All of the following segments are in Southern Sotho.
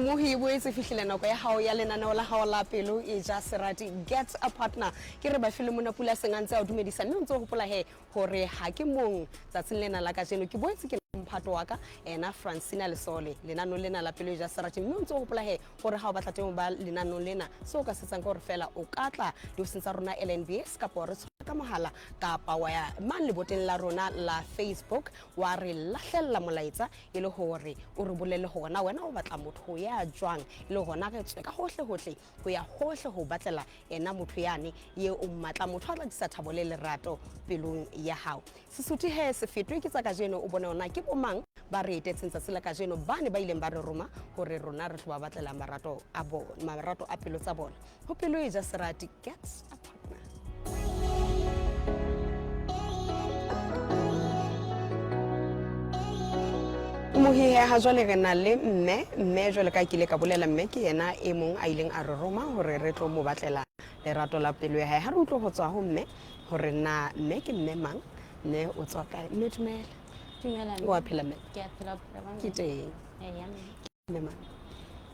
Mohi boetse fihlile nako ya hao ya lenaneo la hao la pelo e ja serati get a partner ke re ba file mona pula sengantse a dumedisa mme ntse go gopola he hore ha ke mong tsatsing lena la ka jeno ke boetse ke mphato wa ka ena Francina Lesole lenaneo lena la pelo e ja serati mme ntse go gopola he gore ha o batla teng ba lenaneo lena so ka setsang gore fela o ka tla di tsa rona LNBS ka re ka mohala kapa wa ya man le boteng la rona la Facebook wa re lahlella molaetsa e le hore o re bolele hona wena o batla motho ya jwang le hona re tswe ka hohle hohle go ya hohle ho batlela ena motho yane ye o mmatla motho a tla disa thabo le lerato pelong ya hao Sesotho he se fetwe ke tsa ka jeno o bone ona ke bomang ba re etetseng tsa sela ka jeno bane ba ileng ba re roma hore rona re tlo ba batlela marato a pelo tsa bona ho pelo e ja serati gets a partner. Mohihe ha jwale re na le mme jwale ka kile ka bolela mme ke yena e mong a ileng a re roma hore re tlo mo batlela lerato la pelo ya hae ha re utlo go tswa ho mme hore na mme ke mme mang ne o tswa kae mme dumela wa phela mme ke a phela ke teng mme mang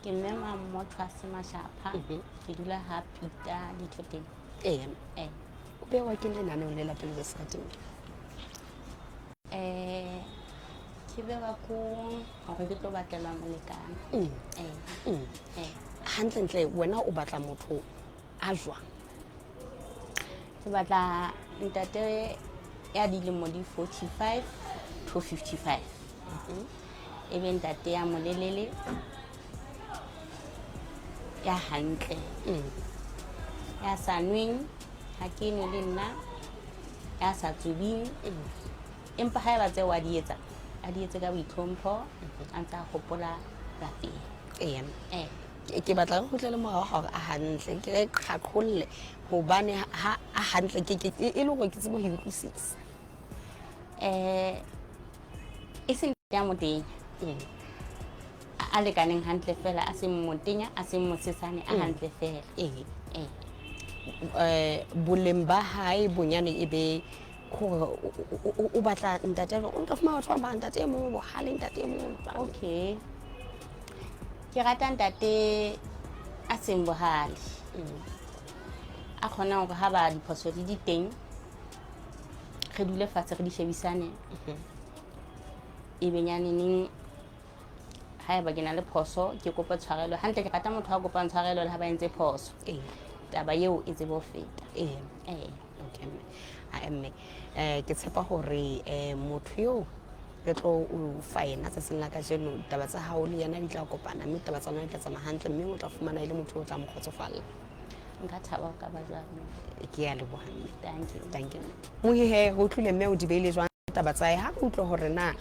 ke mme mang mo Tshwase Mashapha ke dula ha Pita Dithoteng o be wa ke lenaneo le la pelo ya serati ke be ba ko hore ke tlo batlela molekane hantle wena o batla motho a jwang ke batla ntate ya dilemo di 45 to 55 ebe ntate ya molelele ya hantle ya sa nweng ha ke nwe le nna ya sa tsubing empa ha ba tse wa di etsa a di etse ka boitlhompho a ntse a gopola lapeng ke batla go tlele mo hore a hantle ke re qhaqholle hobane ha a hantle ke e le go ke tsebo ho utlwisisa e seng ya moteng a lekaneng hantle fela a seng motenya a seng mosesane a hantle fela boleng ba hae bonyane e be gore o batla ntate o nka fuma batho ba ntate e mong bohale ntate e mong okay ke rata ntate a seng bohale a khona go ha ba diphoso di teng re dule fatshe re di shebisane e benyane ning ha ba gena le phoso ke kopa tshwarelo hantle ke rata motho a kopa tshwarelo le ha ba entse phoso taba yeo e tsebo feta okay mme ke tshepa hore motho yo re tlo o faena tsa sela ka jeno taba tsa hao le yana di tla kopana mme taba tsa nna di tla tsama hantle mme o tla fumana ile motho o tla mo kgotsofalla nka thaba ka ba jwang ke ya leboha thank you Mohihe go tlile mme o di beile jwang taba tsa ha go tlo hore na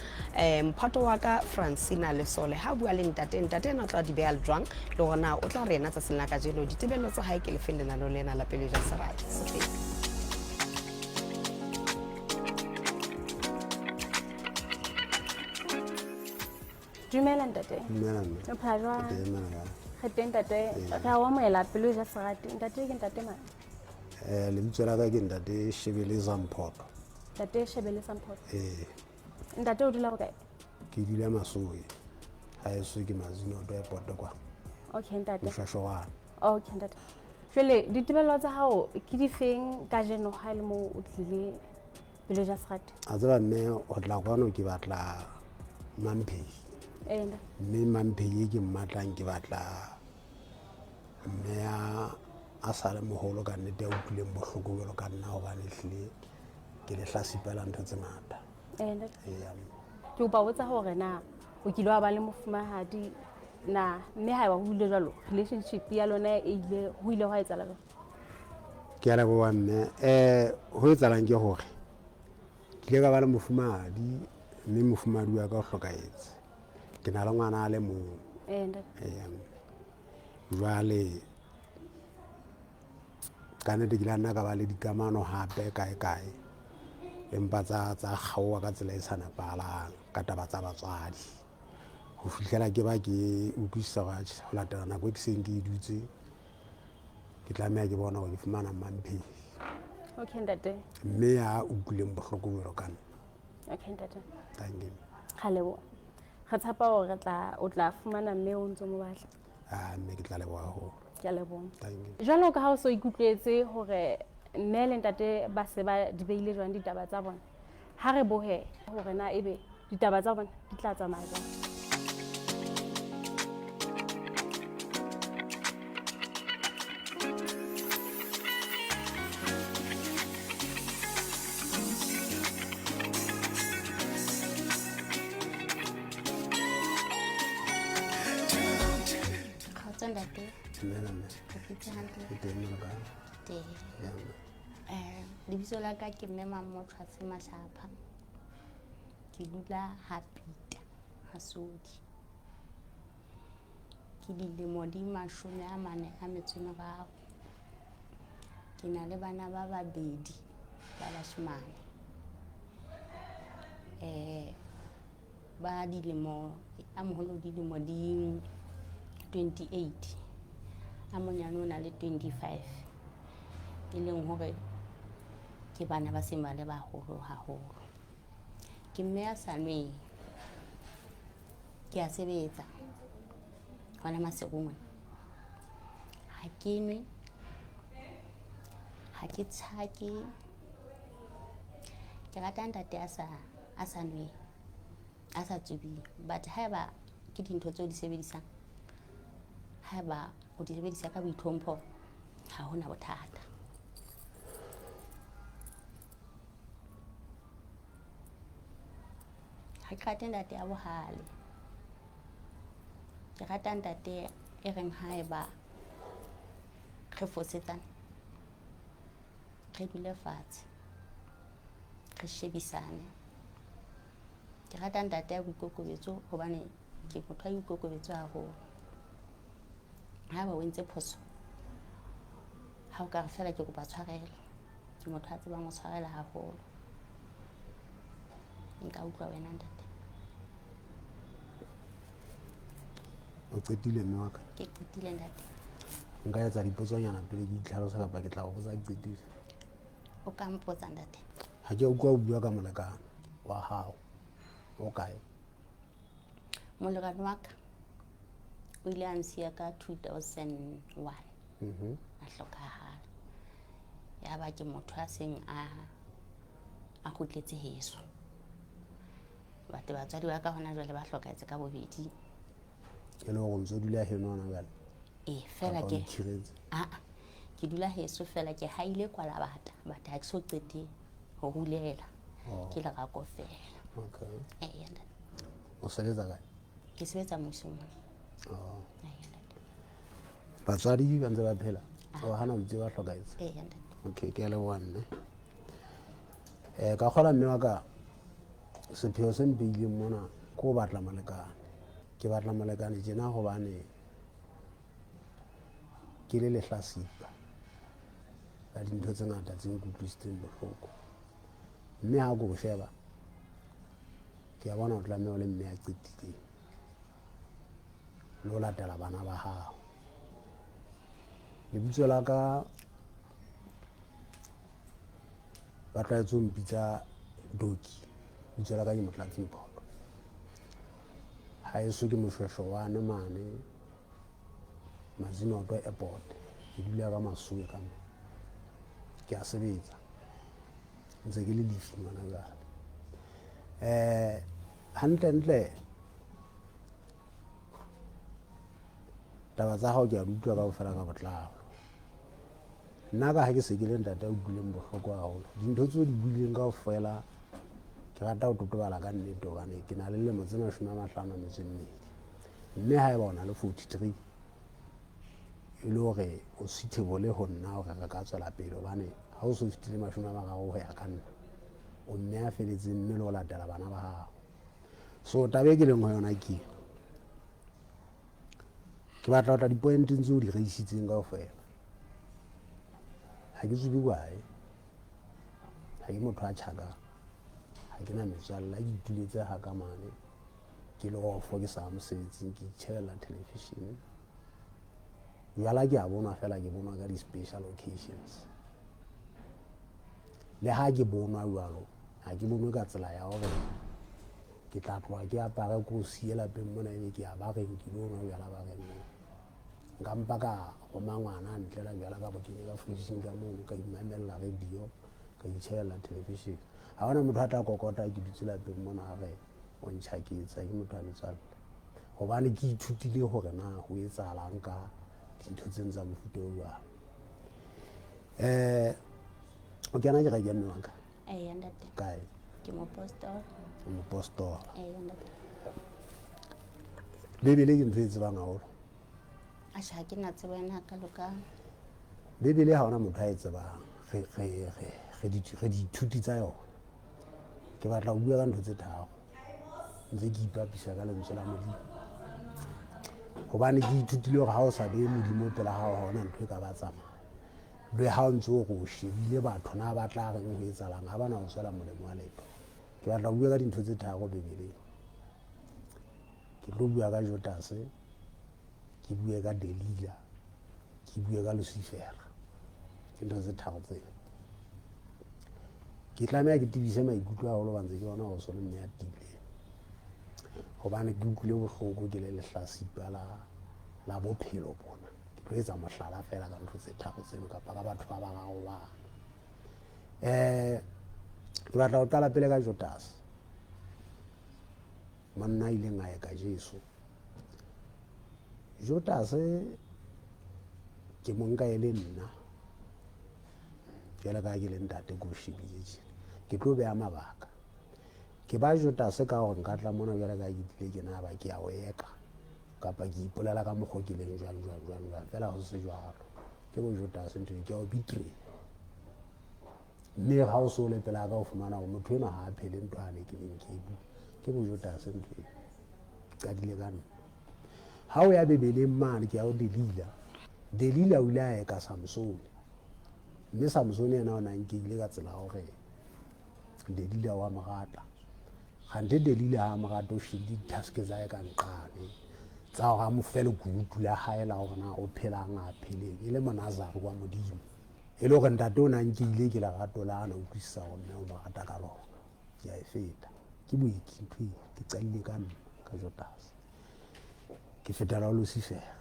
mphato wa ka Francina Lesole ha bua le ntate na tla di beha le jwang le gona o tla rena tsa sela ka jeno ditebelo tsa hae ke le felle na lena la pele ja serati Dumela ntate. O phela jwang? Re teng ntate. Re a amohela pelo ja serati. Ntate ke ntate mang? Lebitso la ka ke ntate Shebele Zamphoto. Ntate Shebele Zamphoto. Ntate o dula ho kae? Ke dula Masowe. Ha eso ke mazino do airport kwa. Okay ntate. Moshashowana. Okay ntate. Jwale ditebello tsa hao ke di feng ka jeno ha ile mo o tlile pelo ja serati? A tsaba mme o tla kwano ke batla Mamphe. Mme Mamphe ke mmatlang ke batla mme a sale moholo ka nnete ya utlwileng bohloko jalo ka nna hobane hlile ke le hlasipela ntho tse ngata ke o ba botsa hore na o kile wa ba le mofumahadi na mme ha ba buile jalo relationship ya lona e ile ho ile ho etsa jalo ke a leboha mme ho etsalang ke hore ke ka ba le mofumahadi mme mofumahadi wa ka o hlokaetse ke na le ngwana a le mong jwale ka nnete ke la nna ka ba le dikamano hape kae empa tsa kgaoha ka tsela e sa nepahalang ka taba tsa batswadi ho fihlela ke ba ke utlwisisa ho latela nako e ke seng ke e dutse ke tlameha ke bona hore ke fumana Mamphe mme ya utlwileng bohloko jwalo ka nna okay ntate thank you ga leboha re tshepa hore o tla fumana mme o ntso mo batla. Mme ke tla leboha haholo. Ke a leboha. Thank you. Jwalo ka ha o so ikutlwetse hore mme le ntate ba se ba di beile jwang ditaba tsa bona, ha re bohe hore na ebe ditaba tsa bona di tla tsamaya jwang. Ntate, ke hantle. Lebitso la ka ke mme Mamotshwase Mashapha. Ke dula ha Pita ha Sodi. Ke dilemo di 43. Ke na le bana ba babedi ba bashemane. Ba dilemo a moholo dilemo di 28, a monyane o na le 25, e leng hore ke bana ba seng ba le baholo haholo. Ke mme a sa nweng, ke a sebetsa hona masekong. Ha ke nwe, ha ke tshake. Ke rata ntate a sa nweng, a sa tsubile. But haeba ke dintho tseo di sebedisang, haeba o di sebedisa ka boitlhompho, ha hona bothata. Ha ke rate ntate a bohale. Ke rata ntate e reng haeba re fosetsana, re dule fatshe, re shebisane. Ke rata ntate a boikokobetso hobane ke motho a boikokobetso haholo. Haeba o entse phoso, ha o ka re fela ke kopa tshwarelo, ke motho a tsebang ho tshwarela haholo. Nka utlwa wena ntate. O qetile mme wa ka? Ke qetile ntate. Nka etsa dipotsonyana pele ke itlhalosa kapa ke tla o botsa ke qetile? O ka mpotsa ntate. Ha ke utlwa o bua ka molekane wa hao. O kae? Molekane wa ka o ile a nsiya ka 2001. A hlokahala. Ya ba ke motho a seng a kgutletse heso. Batswadi ba ka hona jwale ba hlokahetse ka bobedi. E le hore o ntso dula heno hona jwale? Fela ke dula heso fela, ke haile kwala bata ha ke so qete ho hulela. Ke lerako fela. Okay. O sebetsa kae? Ke sebetsa mmusong. Batswadi ba ntse ba phela? O hana ntse ba hlokahetse? Ntate. Okay, ke a leboha mme. Ka kgola mme wa ka, sepheo se mpehileng mona ke ho batla molekane. Ke batla molekane tjena hobane ke le lehlasipa ka dintho tse ngata tse nkutlwisitseng bohloko. Mme ha ko sheba, ke a bona o tlameha o le mme a qetileng le ho latela bana ba hao. Lebitso la ka ba tlwaetse ho mpitsa Doki. Lebitso la ka ke Motlatsi Mpho. Haeso ke Moshweshwane mane Mazinoto Airport. Ke dula ka Masuwe ka moo. Ke a sebetsa ntse ke le lefi ngwana jwale. Hantle taba tsa hao ke a di utlwa kaofela ka botlalo. Nna ka ha ke se ke le ntate a utlwileng bohloko haholo, dintho tseo di buileng kaofela ke rata ho totobala ka nnete hobane ke na le lemo tse 52. Mme haeba o na le 43, e le hore o suitable ho nna hore re ka tswela pele hobane ha o so fetile 30 ho ya ka nna, o mme a feletseng mme le ho latela bana ba hao. So taba e ke leng ho yona ke batla ho tla di-point tseo di reisitseng kaofela. Ha ke tsube kwae, ha ke motho a tjhakang, ha ke na metswalle, ke ituletse haka mane, ke le ofo ke sa mosebetsing, ke itjhebella television. Jwala ke a bonwa fela, ke bonwa ka di-special occasions. Le ha ke bonwa jwalo, ha ke bonwe ka tsela ya hore ke tla tloga ke apare ko sie lapeng mona ebe ke a bageng ke lo nwa bjala bageng mona nka mpa ka goma ngwana ntlela bjala ka go kenye ka fridging ka mono ka imamelela radio ka itšhelela television ga gona motho a tla kokota ke dutse lapeng mona gage o ntšhaketsa ke motho a metswalle gobane ke ithutile gore na go etsagalang ka dintho tseng tsa mofuta o jang o kena ke reke mme wanka ntate kae ke mopostola mopostola ntate bebele ke ntho e tsebang gagolo asha ke na tsebo ena ka lokang bebele ga gona motho a e tsebang re dithuti tsa yone ke batla go bua ka ntho tse tharo ntse ke ipapisa ka lentswe la modimo gobane ke ithutile gore ga o sa beye modimo pela gago ga gona ntho e ka ba tsamaya le ga o ntse o go shebile batho na ba tla reng go etsalang ga bana go tswela molemo wa leto ke batla go bua ka dintho tse tharo bebeleng ke tlo bua ka Jotase ke bue ka Delila ke bue ka Lucifera ke ntho tse tharo tseo ke tlameya ke tibise maikutlo a golo ba ntse ke bona go sone mme a tibileng gobane ke utlwile bohloko ke le lehlasipa la bophelo bona ke tlo etsa mohlala fela ka ntho tse tharo tseno kapa ka batho ba bagago ba ke batla go qala pele ka Jotase monna a ileng a eka Jesu Jotase ke monka e le nna jale ka ke le ntate ko shebile ke tlo beya mabaka ke ba Jotase ka gore nka tla mona jale ka ke tlile ke na ba ke a o eka kapa ke ipolela ka mokgwa ke leng jwang fela go se jwalo ke bo Jotase ntho ke a o betray mme ga o se o le pela ka o fumana go motho eno ga a phele ntho a ne ke leng ke bu ke bo Jotase ntho ka dile ka nna ha o ya bebeleng mane ke ya o Delila o ile a eka Samsone mme Samsone yena o nang ke ile ka tsela gore Delila wa mogata gante Delila ha mogata o shedi taske tsa e ka nqane tsa go ga mo fele kutu la haela gore na o phelang a pheleng ile monazari kwa modimo e le gore ntate o nang ke ile ke la gato la ana utlwisisa go mme o mogata ka lona ke a e feta ke boeki ntho ke qalile ka nna ka Jotase ke fetela Lucifera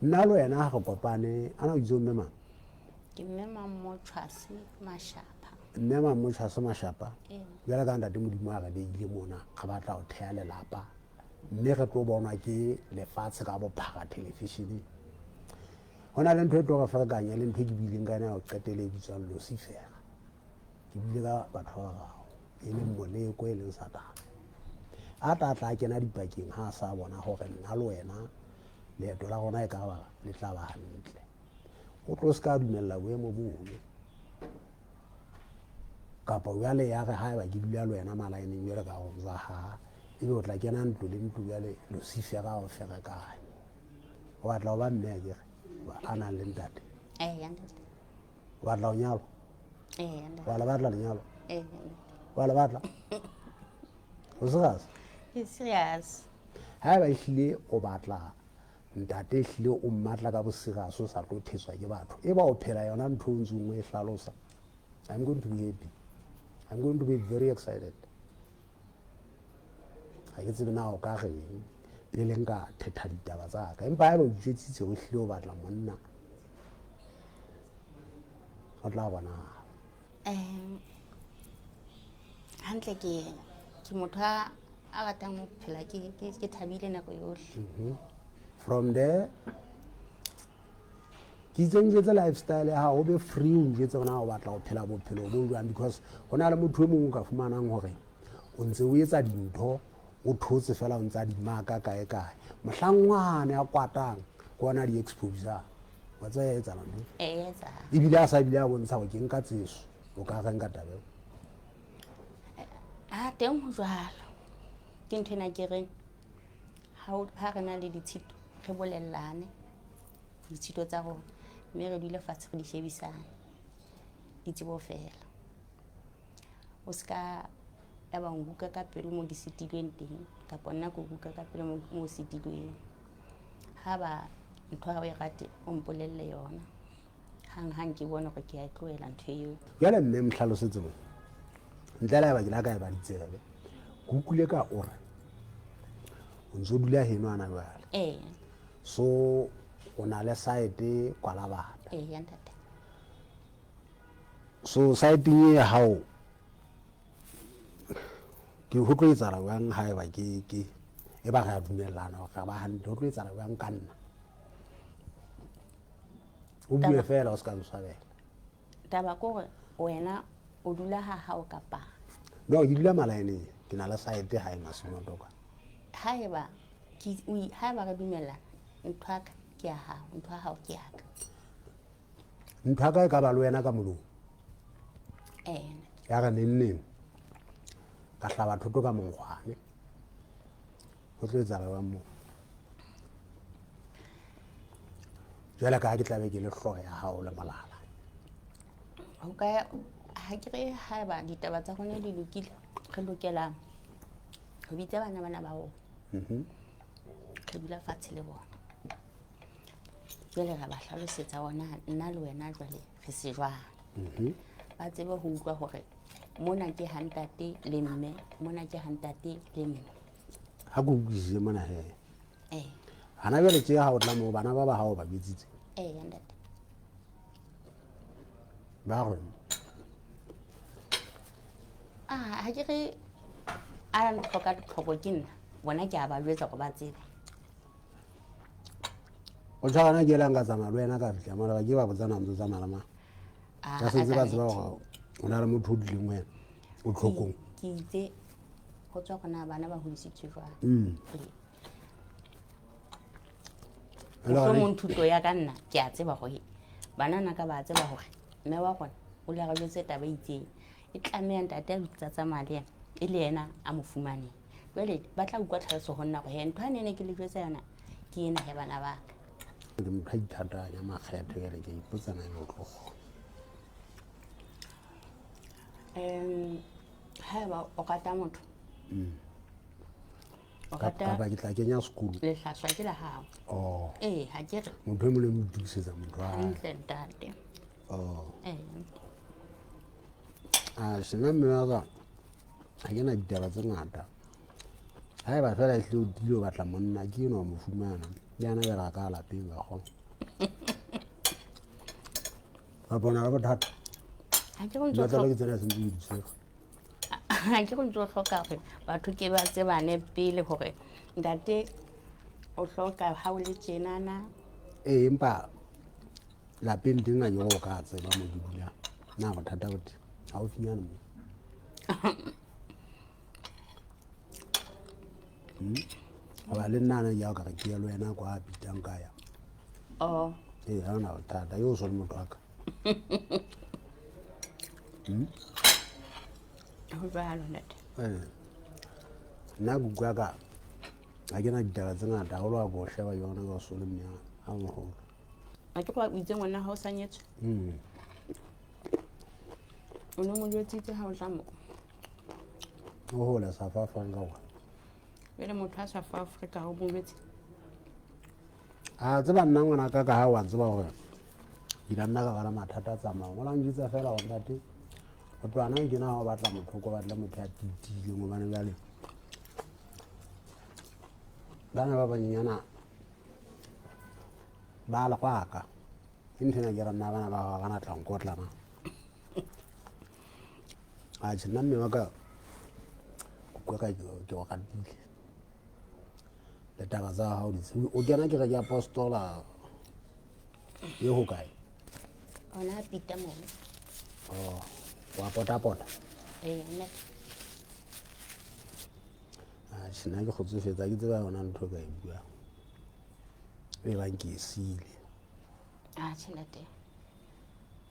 nna le wena ga re kopane ana o itse mme mang ke mme Mamotshwase Mashapa mme Mamotshwase Mashapa jala ka ntate modimo a re beile mona ga batla go thea lelapa mme re tlo bonwa ke lefatshe ka bophara television go na le ntho e tlo go ferekanya le ntho e ke buileng ka yona o qetele e bitswang Lucifera ke buile ka batho ba gago e leng moleko e leng Satane a tla kena dipakeng ha a sa bona gore nna le wena leeto la gona e ka ba le tla ba hantle o tlo se ka dumella boemo bono kapa jale ya ge ha e ba ke dula le wena malaeneng jale ka go tsa ha ebe o tla kena ntlo le ntlo jale Lucifera o ferekanye o batla go ba mme a kere a nang le ntate ntate o batla go nyalwa ntate wa le batla lenyalo ntate wa le batla o se gase ke serious ha e ba ehlile o batla ntate ehlile o mmatla ka bosegase o sa tlo thetswa ke batho e ba o phela yona ntho o ntse ngwe e hlalosa I'm going to be happy I'm going to be very excited ga ke tsebe na o ka reng pele nka thetha ditaba tsa ka empa ha e ba o jetsitse go ehlile o batla monna o tla bona hantle ke motho a ratang go phela ke thabile nako yohle from there ke itse njetse lifestyle ya o be free o njetse gona o batla go phela bophelo bo jwang because go na le motho e mongwe o ka fumanang gore o ntse o etsa dintho o thotse fela o ntse a dimaka kae mohlangwane a kwatang go bona di-exposure wa tsaya etsalang ebile a sa ebile a bontsha go ke nka tseso o ka renka tabeo teng go jalo ke ntho ena ke reng ha re na le ditshito re bolellane ditshito tsa rona mme re dule fatshe re di shebisane di tsebo fela o ska ya ba nguka ka pelo mo ke setilweng teng kapa nna ko nguka ka pelo mo setilweng ha ba ntho ha o e rate o mpolelle yona hang ke bona gore ke a tloela ntho eo jale mme mhlalosetse mo ntlela ya ba ke la ka e ba ditsebe ke utlwile ka ore o ntse o dula heno ana jwale so o na le site kwala bata ntate. so site-eng e hao ke ho tlo etsahala jwang ha eba ke e ba ga dumellana ga ba hantle ho tlo etsahala jwang ka nna o bue fela o ska ntshwabela Taba ko gore wena o dula ha hao kapa no ke dula malaeneng ke na le site ha e masimo toka haeba re dumellana ntho ya ka ke ya hao, ntho ya hao ke ya ka. ntho ya ka e ka ba le wena ka molomo ya ka neng ka hlaba thoto ka monkgwane ho tlo etsahala jwang moo jwale ka ke tlabe ke le hlooho ya hao le malala Ho ka ha ke re haeba ditaba tsa rona di lokile re lokela ho bitsa bana ba rona re dula fatshe le bona jwale ra ba hlalosetsa bona nna le wena jwale re se jwang ba tsebe ho utlwa hore mona ke hantate le mme mona ke hantate le mme ha go utlwisise mona he hana jwale tje ha o tla moo bana ba hao ba bitsitse ntate ba go ha ke re a re hloka ditlhoko ke nna bona ke a ba jwetsa go ba tsebe o tshwana ke la nga tsamaya le wena ka fihla mara ba ke ba botsana ntse tsamaya lama ka se tseba tseba go o na le motho o dileng wena o tlhokong ke itse go tswa gona bana ba hodisitswe jwang mo thuto ya ka nna ke a tseba gore banana ka ba tseba gore mme wa gona o le ga jwetse taba itseng e tlameya ntate a bitsa tsamaya le yena e le yena a mo fumaneng jwale ba tla utlwa tlhaloso go nna go he ntho a nene ke le jwetsa yona ke ena he bana ba ka ke motho a ithatanya makgetho ke re ke ipotsana e tlogo haeba o rata motho o rata kapa ke tla kenya sekolo lehlaswa ke la hao ha ke re motho e mo le mo itukisetsa motho a ntle ntate sena mme wa ka ha ke na ditaba tse ngata ha eba fela ehlile o dile o batla monna ke eno wa mo fumana le yana bela ka lapeng ka kgona ba bona ka bothata ha ke go ntse matsalo ke tsena sentse o disega ha ke go ntse o hloka gore batho ke ba tsebane pele gore ntate o hloka ha o le tjenana empa lapeng teng a yo go ka tseba mo ke dulang na bothata bote ha o finyana mo ba le nna ya ka ke ya le wena kwa pitang ka ya ha ona bothata yo so le motho wa ka ho jwalo ntate nna kuku ya ka ha ke na ditaba tse ngata haholo wa ko sheba yona ka so le mme a moholo a ke go itse ngwana ha o sa nyetswe o no mo jwetsitse ha o tla mo o hola South Africa wa ele motho a South Africa o mo jwetse a tseba nna ngwana ka ka ha wa tseba gore ke nna ka bana mathata a tsamaya ngola njitsa fela wa ntate o twana ke na ho batla motho ko batla motho ya titile mo bana jale bana ba banyana ba la kwaka intena ke rana bana ba bana tla nkotla na a tsena mme wa ka ko ka ke o katile le taba tsa hao di o kena ke ga apostola ye ho kae ona pita mo wa pota nne sena ke kgotsofetsa ke tseba yona ntho ka e bua e bang ke esile tjhelete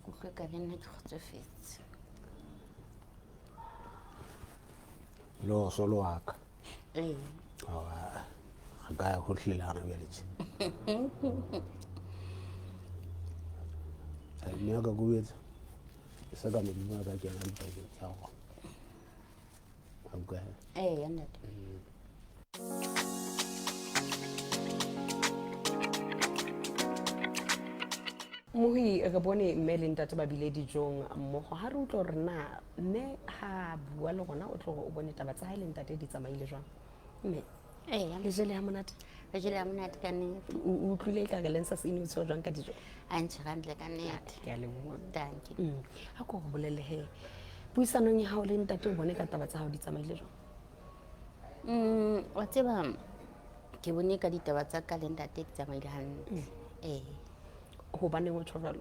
kutlwe ka le nna ke kgotsofetse lo solo wa ka ga ka go hlilana bjale tje mme ka go etsa se ka modimo ka kena dipakeng tsa go ntate Mohi re bone mme le ntate ba bile dijong mmogo ha re utlwa hore na mme ha bua le gona o tlo o bone taba tsa hae le ntate di tsamaile jwang mme le jele ha monate re jele ha monate ka nnete o utlwile ka re lensa se ine o tshwere jwang ka dijo a ntse gantle ka nnete ke a leboha danke ha ko go bolele he puisanong ya hao le ntate o bone ka taba tsa hao di tsamaile jwang wa tseba ke bone ka ditaba tsa ka le ntate di tsamaile hantle hobaneng o tjho jwalo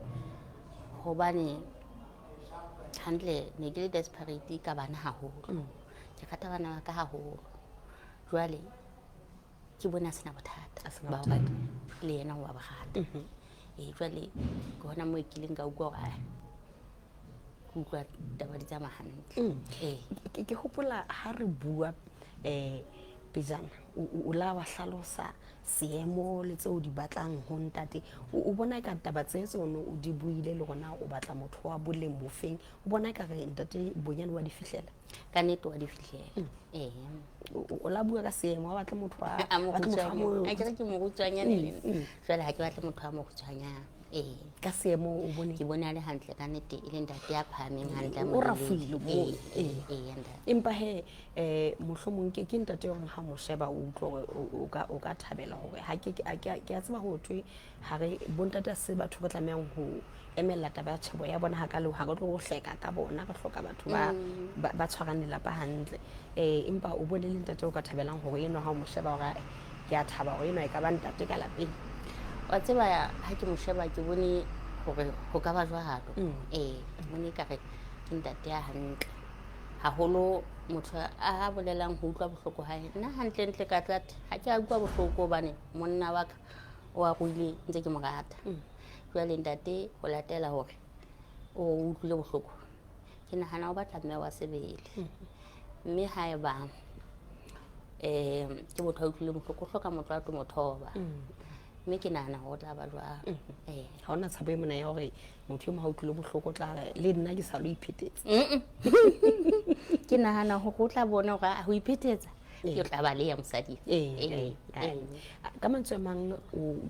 hobane hantle ne ke le desperate ka bana haholo ke rata bana ba ka haholo jwale ke bona sena bothata ba ba le yena wa ba rata jwale ke hona mo ke leng ka utlwa gore ke utlwa taba di tsamaya hantle ke hopola ha re bua Pejana o la wa hlalosa seemo le tseo di batlang ho ntate o bona ka taba tse tsono o di buile le gona o batla motho wa boleng mofeng o bona ka re ntate bonyane wa di fihlela ka nnete wa di fihlela o la bua ka seemo wa batla motho wa a ke mo rutswanyane jwale ha ke batla motho wa mo rutswanyane ka seemo o bone ke bona le hantle ka nnete e le ntate ya phahameng hantle o rafile mo ntate empa he mohlomong ke ntate yona ha mo sheba o utlwa o ka thabela hore ha ke a tseba ho thwe ha re bontate se batho ba tlamehang ho emela taba ya tshebo ya bona ha ka le ha go tlo go hleka ka bona ka hloka batho ba tshwarane lapa hantle empa o bone le ntate o ka thabelang hore eno ha mo sheba hore ke a thaba hore eno e ka ba ntate ka lapeng wa tseba ha ke mo sheba ke bone hore ho ka ba jwalo bone ka re ke ntate ya hantle haholo motho a bolelang ho utlwa bohloko hae nna hantle ntle ka tlate ha ke a utlwa bohloko hobane monna wa ka o a ruile ntse ke mo rata jwale ntate ho latela hore o utlwile bohloko ke nahana o batla mme wa sebele mme haeba ke motho a utlwile bohloko o hloka motho a tlo mo thoba mme ke nahana ho tla ba jwang ha ona tshabo e mona ya hore motho yo mo ha utlwile bohloko tla le nna ke sa lo iphetetse ke nahana ho go tla bona hore ho iphethetsa ke tla ba le ya mosadi ka mantswe mang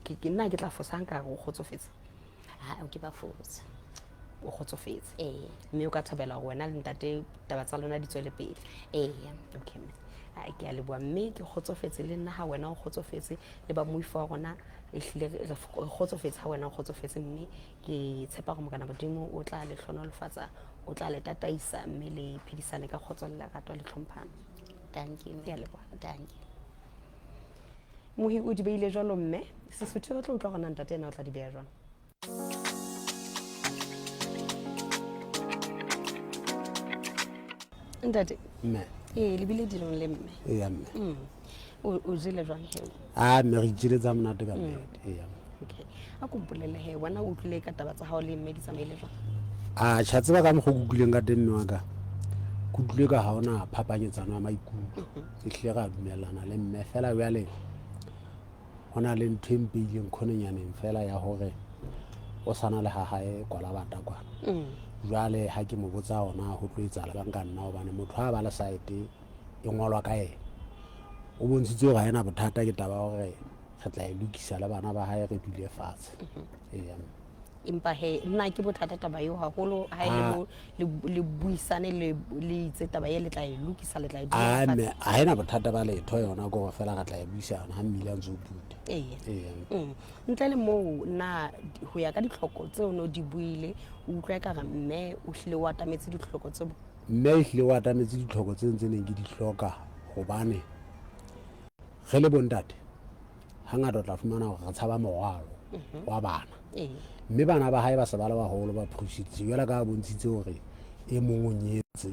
ke nna ke tla fosang ka go kgotsofetse o ke ba fosa o kgotsofetse mme o ka thabela hore wena le ntate taba tsa lona di tswele pele okay ke a leboa mme ke kgotsofetse le nna ha wena o kgotsofetse le ba moifo wa rona ehlile re kgotsofetse ha wena o kgotsofetse mme ke tshepa go mokana bodimo o tla le hlonolofatsa o tla le tataisa mme le phedisane ka khotso le lerato le tlhomphano thank you ke a leboa thank you mohi o di beile jwalo mme Sesotho ba tlo utlwa gona ntate ena o tla di beya jwang ntate mme le bile dilong le mme mme o jele jwang he mme re jile tsa monate ka nnete okay a ko mpolele he wena o utlwile ka taba tsa hao le mme di tsamaile jwang tjha tseba ka mokgo kutlileng ka tenne wa ka kutlile ka ha ona phapanyetsano ya maikutlo ehlile ga dumellana le mme fela jwale hona le ntho e mpeileng khonenyaneng fela ya hore o sana le ha hae kwala bata kwana jwale ha ke mo botsa ona ho tlo etsala ka nka nna hobane motho ha ba le site e ngolwa ka yena o bontshitse hore ha ena bothata ke taba hore re tla e lokisa le bana ba hae re dule fatshe empa he nna ke bothata taba eo haholo ha e le buisane le itse taba ye le tla e lokisa le tla e dula fatshe ha ena bothata ba letho yona go go fela ga tla e buisana ha mmila ntse o puta ntle le moo na ho ya ka ditlhoko tseo no di buile o utlwa ka ga mme o hlile wa tametse ditlhoko tseo mme e hlile wa tametse ditlhoko tse ntse neng ke di hloka hobane ge le bontate hangata o tla fumana hore re tshaba morwalo wa bana mme bana ba hae ba se ba le baholo ba phusitse jwale ka bontshitse hore e mong o nyetse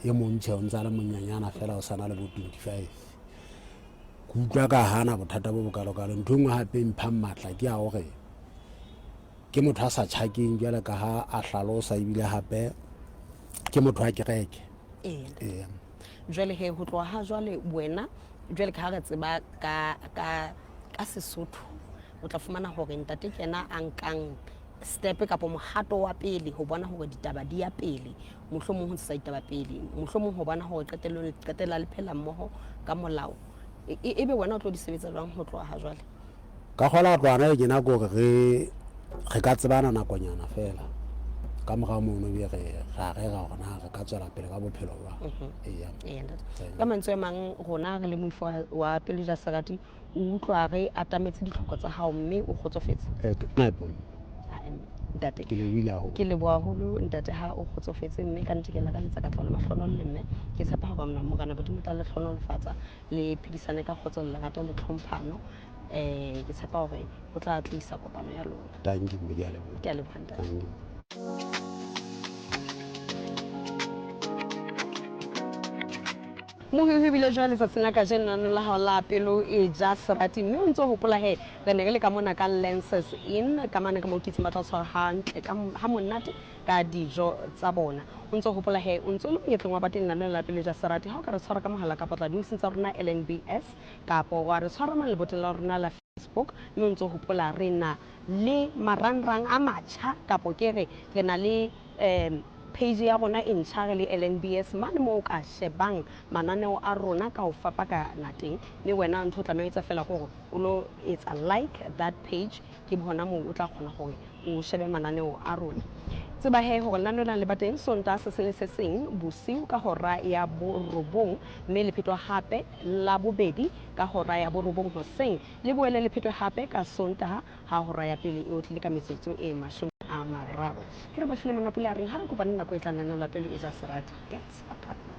e mong tjhe o ntse a le monyanyana fela o sana le bo 25 ke utlwa ka hana bothata bo bokalokalo ntho engwe hape e mphang matla ke ya hore ke motho a sa tjhakeng jwale ka ha a hlalosa ebile hape ke motho a kereke jwale he ho tloha ha jwale wena jwale ka ha re tseba ka Sesotho o tla fumana hore ntate kena a nkang step kapo mohato wa pele ho bona hore ditaba di ya pele mohlomong ho tsa ditaba pele mohlomong ho bona hore qetella le phela mmoho ka molao ebe wena o tlo di sebetsa jwang ho tloha ha jwale ka kgola tlwana ke na go re re ka tsebana nakonyana fela ka mora mono be re ga gona re ka tswela pele ka bophelo ba eya ka mantswe a mang rona re le moifo wa pele ja Serati o utlwa re atametse ditlhoko tsa hao mme o kgotsofetse ntate ke le boa holo ntate ha o kgotsofetse mme ka ntse ke la ka ntse ka tlola mahlono le mme ke tshepa hore mona mo kana badimo tla le tlhono lefatsa le phedisane ka khotso le lerato le tlhomphano ke tshepa hore o tla tlisa kopano ya lona thank you ke a leboha ntate Mohihi bile jwale sa tsena ka jena la hao la pelo e ja Serati mme o ntse ho hopola he re ne re le ka mona ka Lenses Inn ka mane ka mo kitse batla tshwara hantle ka ha monate ka dijo tsa bona o ntse ho hopola he o ntse le monyetleng wa bateng na la pelo ja Serati ha o ka re tshwara ka mohala ka potla di usitsa rona LNBS kapo wa re tshwara mane leboteng la rona la Facebook mme o ntse ho hopola re na le marangrang a matjha kapo ke re na le page ya rona e ntjha re le LNBS mane mo ka shebang mananeo a rona ka ho fapa ka nateng mme wena ntho o tlameha etsa fela gore o lo etsa like that page ke bona mo o tla kgona gore o shebe mananeo a rona tseba he hore lenaneo la le bateng sonta se le se seng bosiu ka hora ya borobong mme le phetwa hape la bobedi ka hora ya borobong hoseng le boele le phetwe hape ka sonta ha hora ya pele e otlile ka metsotso e 10 a mararo ke re ba file mona pula reng ha re kopane nako e tla lenaneo la pele e ja Serati gets a partner